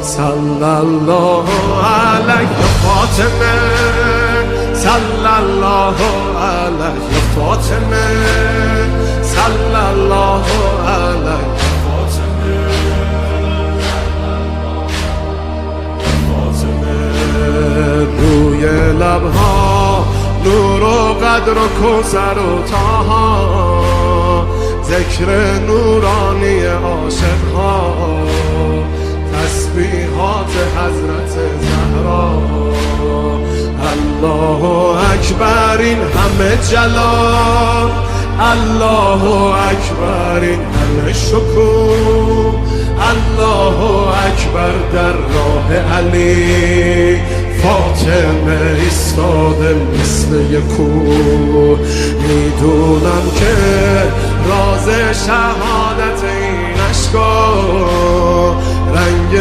صلی الله علیه فاطمه، صلی الله علیه فاطمه، صلی الله علیه فاطمه. روی لبها نور و قدر و کوثر و طاها، ذکر نورانی عاشقها، تسبیحات حضرت زهرا. الله اکبر این همه جلال، الله اکبر این همه شکوه، الله اکبر در راه علی فاطمه ایستاده مثل یک کوه. میدونم که راز شهادت این اشکا رنگ